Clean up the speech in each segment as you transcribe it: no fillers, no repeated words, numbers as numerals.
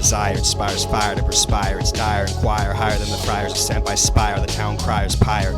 desire inspires fire to perspire. It's dire and choir, higher than the friars are sent by spire. The town criers prior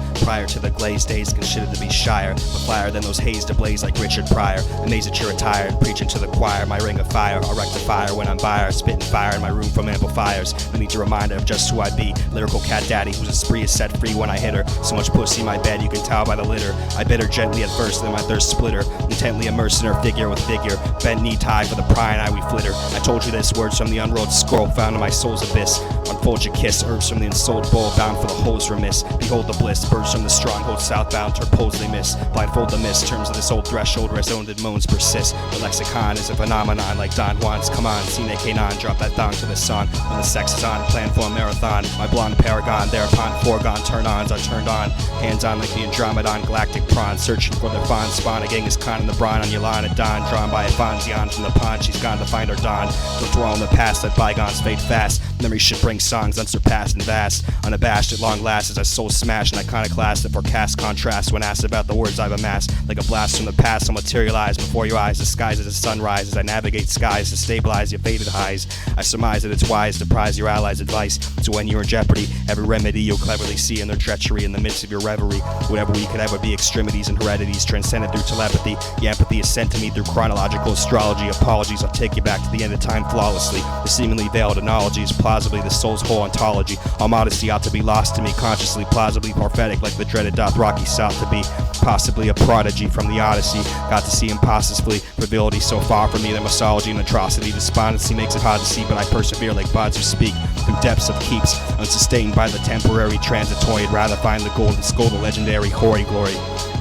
to the glazed days considered to be shire, but flyer than those haze to blaze like Richard Pryor. Amazed that you're retired, preaching to the choir. My ring of fire, I'll rectify when I'm buyer, spitting fire in my room from amplifiers. I need a reminder of just who I be. Lyrical cat daddy whose spree is set free when I hit her. So much pussy in my bed you can tell by the litter. I bit her gently at first, then my thirst split her. Intently immersed in her figure with figure. Bent knee tie for the prying eye we flitter. I told you this, words from the unrolled scroll found in my soul's abyss. Unfold your kiss, herbs from the ensouled bowl bound for the hose remiss. Behold the bliss, birds from the stronghold southbound turpose they miss. Blindfold the mist, terms of this old threshold resounded moans persist. The lexicon is a phenomenon like Don Juan's. Come on, sine qua non, drop that thong to the song. When the sex is on, plan for a marathon. My blonde paragon, thereupon foregone turn-ons are turned on. Hands on like the Andromedon galactic prawn. Searching for their fond spawn, a Genghis Khan in the brine on your lawn at dawn. Drawn by a Fonzion from the pond, she's gone to find her dawn. Don't dwell in the past, let bygones fade fast. Memories should bring songs unsurpassed and vast. Unabashed at long last as I soul smash an iconoclast that forecast contrast when asked about the words I've amassed. Like a blast from the past, I'll materialize before your eyes, disguised as a sunrise as I navigate skies to stabilize your faded highs. I surmise that it's wise to prize your allies' advice. So when you're in jeopardy, every remedy you'll cleverly see in their treachery in the midst of your reverie. Whatever we could ever be, extremities and heredities transcended through telepathy. Your empathy is sent to me through chronological astrology. Apologies, I'll take you back to the end of time flawlessly. The seemingly veiled analogy is plausibly the soul's whole ontology. All modesty ought to be lost to me, consciously, plausibly prophetic like the dreaded Dothraki sought to be. Possibly a prodigy from the Odyssey. Got to see impossibly, frivolity so far from me that mythology and atrocity. Despondency makes it hard to see, but I persevere like buds who speak through depths of keeps, unsustained by the temporary, transitory. I'd rather find the golden skull, the legendary hoary glory.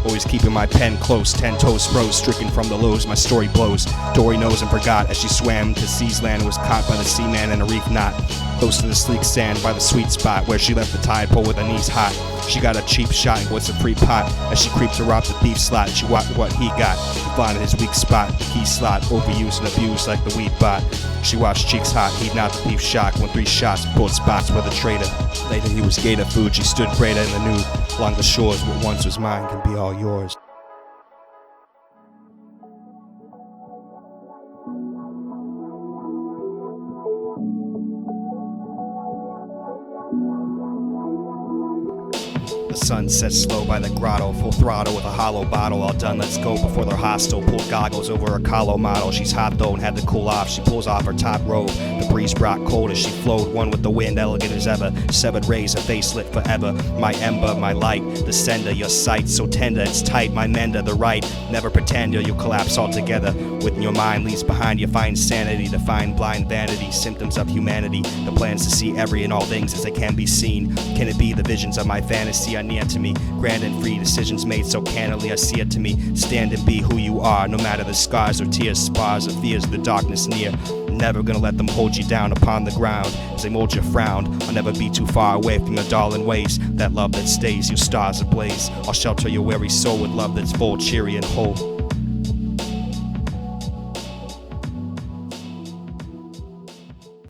Always keeping my pen close, 10 toes froze, stricken from the lows, my story blows. Dory knows and forgot as she swam to sea's land and was caught by the seaman in a reef knot. Close to the sleek sand by the sweet spot where she left the tide pool with her knees hot. She got a cheap shot and what's a free pot. As she creeps to rob the thief slot, she watched what he got. He blinded his weak spot, the key slot, overused and abused like the weed bot. She watched cheeks hot, heeding out the thief's shock when 3 shots pulled spots with a traitor. Later he was gator food, she stood greater in the nude. Along the shores, what once was mine can be all yours. The sun sets slow by the grotto, full throttle with a hollow bottle. All done, let's go before they're hostile. Pulled goggles over her collar model. She's hot though and had to cool off. She pulls off her top robe. The breeze brought cold as she flowed, one with the wind, elegant as ever. Severed rays, her face lit forever. My ember, my light, the sender, your sight so tender, it's tight. My mender, the right. Never pretend or you'll collapse altogether. Within your mind leaves behind you find sanity, to find blind vanity, symptoms of humanity. The plans to see every and all things as they can be seen. Can it be the visions of my fantasy are near to me? Grand and free decisions made so candidly I see it to me. Stand and be who you are, no matter the scars or tears, spars or fears of the darkness near. Never gonna let them hold you down upon the ground as they mold your frown. I'll never be too far away from your darling ways. That love that stays, your stars ablaze. I'll shelter your weary soul with love that's full, cheery and whole.